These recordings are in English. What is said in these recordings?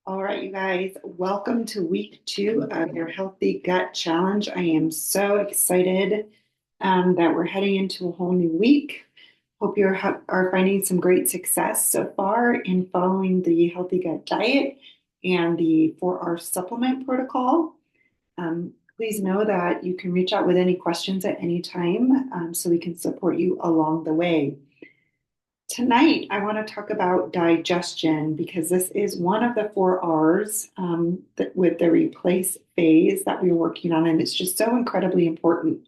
All right, you guys, welcome to week 2 of your Healthy Gut Challenge. I am so excited that we're heading into a whole new week. Hope you are finding some great success so far in following the Healthy Gut Diet and the 4R supplement protocol. Please know that you can reach out with any questions at any time so we can support you along the way. Tonight, I want to talk about digestion because this is one of the 4Rs with the replace phase that we're working on, and it's just so incredibly important.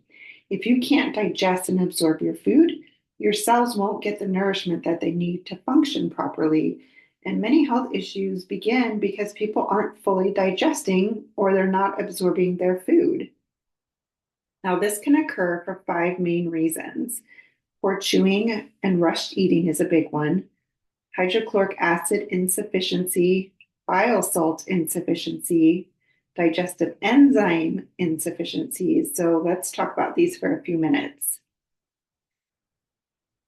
If you can't digest and absorb your food, your cells won't get the nourishment that they need to function properly. And many health issues begin because people aren't fully digesting or they're not absorbing their food. Now, this can occur for 5 main reasons. Poor chewing and rushed eating is a big one. Hydrochloric acid insufficiency, bile salt insufficiency, digestive enzyme insufficiencies. So let's talk about these for a few minutes.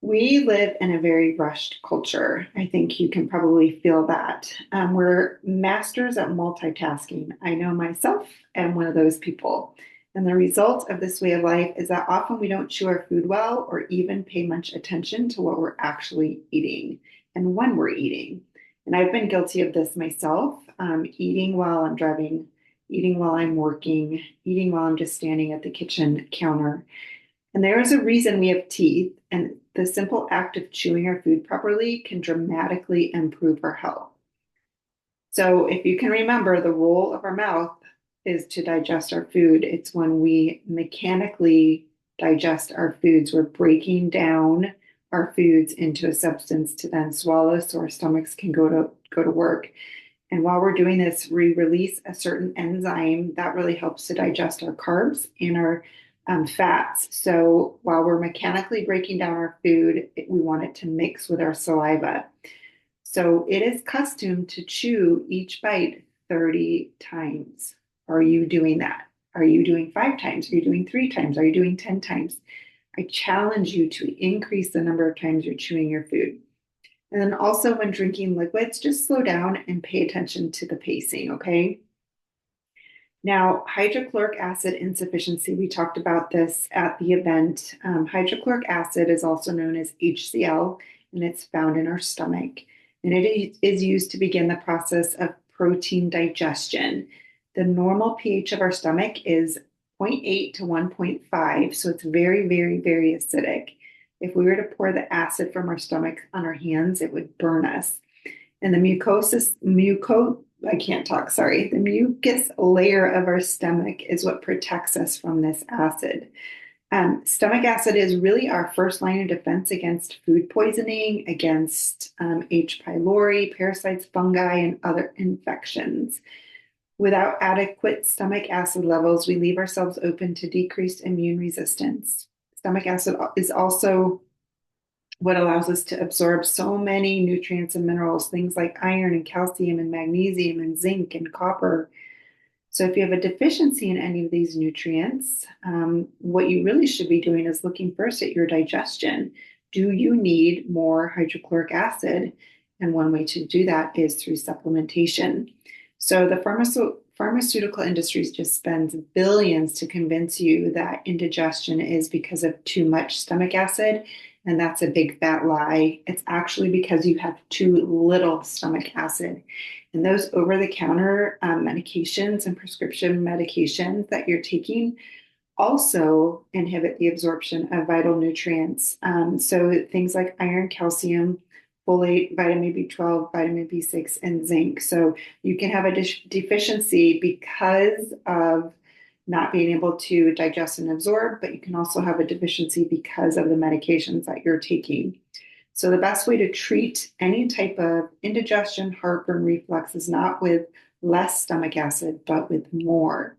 We live in a very rushed culture. I think you can probably feel that. We're masters at multitasking. I know myself am one of those people. And the result of this way of life is that often we don't chew our food well or even pay much attention to what we're actually eating and when we're eating. And I've been guilty of this myself, eating while I'm driving, eating while I'm working, eating while I'm just standing at the kitchen counter. And there is a reason we have teeth, and the simple act of chewing our food properly can dramatically improve our health. So if you can remember, the role of our mouth is to digest our food. It's when we mechanically digest our foods, we're breaking down our foods into a substance to then swallow so our stomachs can go to work. And while we're doing this, we release a certain enzyme that really helps to digest our carbs and our fats. So while we're mechanically breaking down our food, we want it to mix with our saliva. So it is custom to chew each bite 30 times. Are you doing that? Are you doing 5 times? Are you doing 3 times? Are you doing 10 times? I challenge you to increase the number of times you're chewing your food. And then also when drinking liquids, just slow down and pay attention to the pacing, okay? Now, hydrochloric acid insufficiency, we talked about this at the event. Hydrochloric acid is also known as HCl, and it's found in our stomach. And it is used to begin the process of protein digestion. The normal pH of our stomach is 0.8 to 1.5, so it's very, very, very acidic. If we were to pour the acid from our stomach on our hands, it would burn us. And the the mucus layer of our stomach is what protects us from this acid. Stomach acid is really our first line of defense against food poisoning, against H. pylori, parasites, fungi, and other infections. Without adequate stomach acid levels, we leave ourselves open to decreased immune resistance. Stomach acid is also what allows us to absorb so many nutrients and minerals, things like iron and calcium and magnesium and zinc and copper. So if you have a deficiency in any of these nutrients, what you really should be doing is looking first at your digestion. Do you need more hydrochloric acid? And one way to do that is through supplementation. So the pharmaceutical industry just spends billions to convince you that indigestion is because of too much stomach acid, and that's a big fat lie. It's actually because you have too little stomach acid. And those over-the-counter medications and prescription medications that you're taking also inhibit the absorption of vital nutrients. So things like iron, calcium, folate, vitamin B12, vitamin B6, and zinc. So you can have a deficiency because of not being able to digest and absorb, but you can also have a deficiency because of the medications that you're taking. So the best way to treat any type of indigestion, heartburn, reflux is not with less stomach acid, but with more.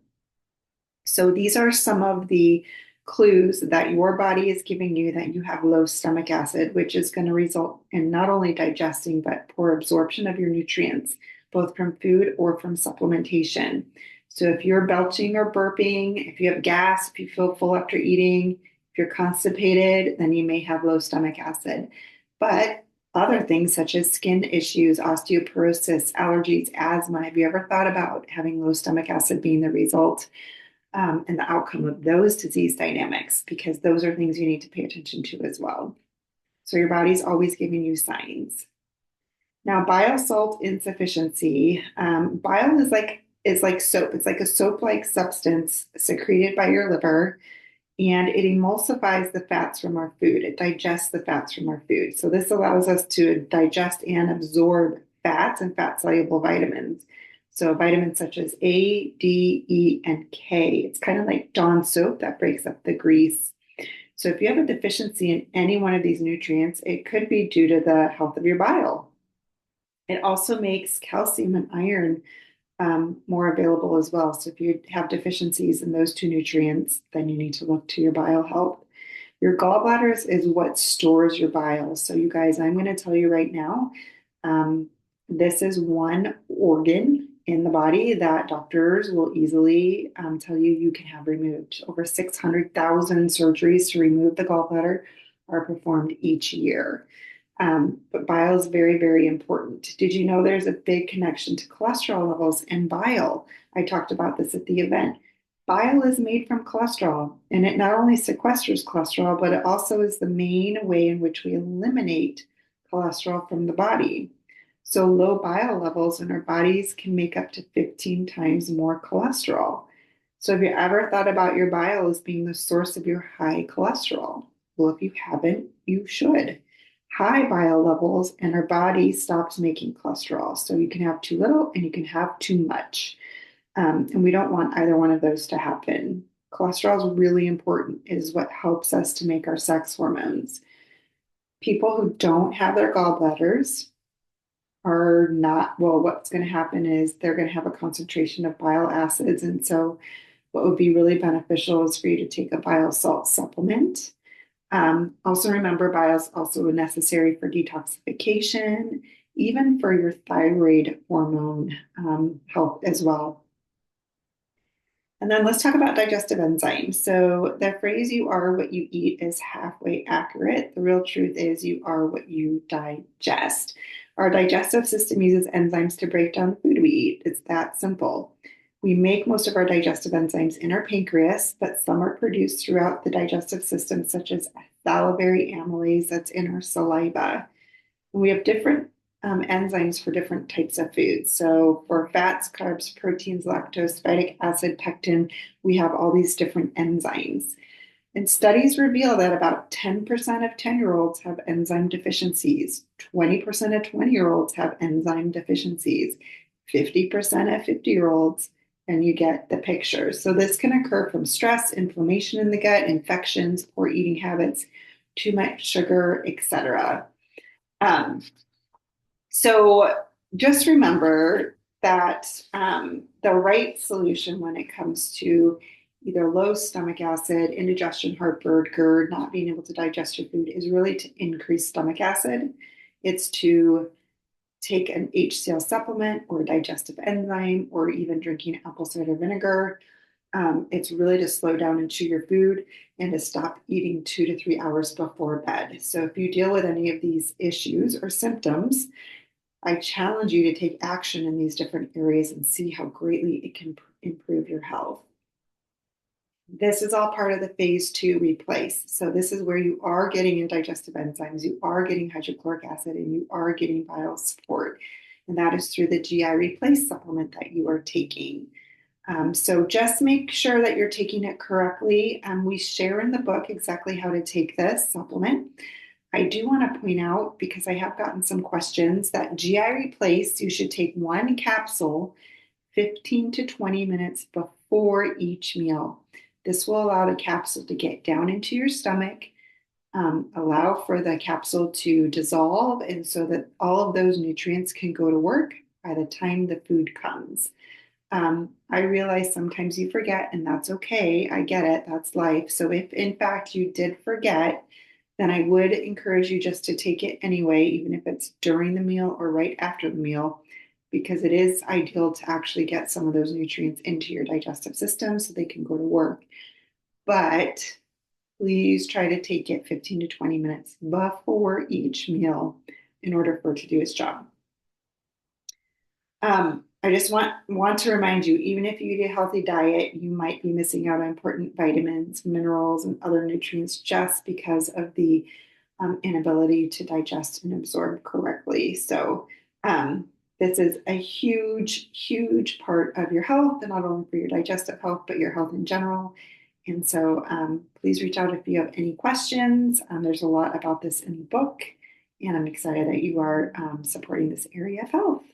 So these are some of the clues that your body is giving you that you have low stomach acid, which is going to result in not only digesting, but poor absorption of your nutrients, both from food or from supplementation. So if you're belching or burping, if you have gas, if you feel full after eating, if you're constipated, then you may have low stomach acid. But other things such as skin issues, osteoporosis, allergies, asthma. Have you ever thought about having low stomach acid being the result and the outcome of those disease dynamics? Because those are things you need to pay attention to as well. So your body's always giving you signs. Now, bile salt insufficiency. Bile is like soap. It's like a soap-like substance secreted by your liver, and it emulsifies the fats from our food. It digests the fats from our food. So this allows us to digest and absorb fats and fat-soluble vitamins. So vitamins such as A, D, E, and K. It's kind of like Dawn soap that breaks up the grease. So if you have a deficiency in any one of these nutrients, it could be due to the health of your bile. It also makes calcium and iron more available as well. So if you have deficiencies in those two nutrients, then you need to look to your bile health. Your gallbladders is what stores your bile. So you guys, I'm going to tell you right now, this is one organ in the body that doctors will easily tell you you can have removed. Over 600,000 surgeries to remove the gallbladder are performed each year. But bile is very, very important. Did you know there's a big connection to cholesterol levels and bile? I talked about this at the event. Bile is made from cholesterol, and it not only sequesters cholesterol, but it also is the main way in which we eliminate cholesterol from the body. So low bile levels in our bodies can make up to 15 times more cholesterol. So have you ever thought about your bile as being the source of your high cholesterol? Well, if you haven't, you should. High bile levels and our body stops making cholesterol. So you can have too little and you can have too much. And we don't want either one of those to happen. Cholesterol is really important. It is what helps us to make our sex hormones. People who don't have their gallbladders are not, well, what's going to happen is they're going to have a concentration of bile acids. And so what would be really beneficial is for you to take a bile salt supplement. Also remember, bile is also necessary for detoxification, even for your thyroid hormone health as well. And then let's talk about digestive enzymes. So the phrase "you are what you eat" is halfway accurate. The real truth is you are what you digest. Our digestive system uses enzymes to break down the food we eat. It's that simple. We make most of our digestive enzymes in our pancreas, but some are produced throughout the digestive system, such as salivary amylase that's in our saliva. And we have different enzymes for different types of foods. So for fats, carbs, proteins, lactose, phytic acid, pectin, we have all these different enzymes. And studies reveal that about 10% of 10-year-olds have enzyme deficiencies, 20% of 20-year-olds have enzyme deficiencies, 50% of 50-year-olds, and you get the picture. So this can occur from stress, inflammation in the gut, infections, poor eating habits, too much sugar, etc. So just remember that the right solution when it comes to either low stomach acid, indigestion, heartburn, GERD, not being able to digest your food is really to increase stomach acid. It's to take an HCl supplement or a digestive enzyme or even drinking apple cider vinegar. It's really to slow down and chew your food and to stop eating 2 to 3 hours before bed. So if you deal with any of these issues or symptoms, I challenge you to take action in these different areas and see how greatly it can improve your health. This is all part of the phase 2 replace. So this is where you are getting in digestive enzymes, you are getting hydrochloric acid, and you are getting bile support. And that is through the GI replace supplement that you are taking. So just make sure that you're taking it correctly. We share in the book exactly how to take this supplement. I do want to point out, because I have gotten some questions, that GI replace, you should take one capsule 15 to 20 minutes before each meal. This will allow the capsule to get down into your stomach, allow for the capsule to dissolve, and so that all of those nutrients can go to work by the time the food comes. I realize sometimes you forget, and that's okay. I get it. That's life. So if in fact you did forget, then I would encourage you just to take it anyway, even if it's during the meal or right after the meal, because it is ideal to actually get some of those nutrients into your digestive system so they can go to work. But please try to take it 15 to 20 minutes before each meal. in order for it to do its job. I just want to remind you, even if you eat a healthy diet, you might be missing out on important vitamins, minerals, and other nutrients just because of the inability to digest and absorb correctly. So, this is a huge, huge part of your health, and not only for your digestive health, but your health in general. And so, please reach out if you have any questions. There's a lot about this in the book, and I'm excited that you are supporting this area of health.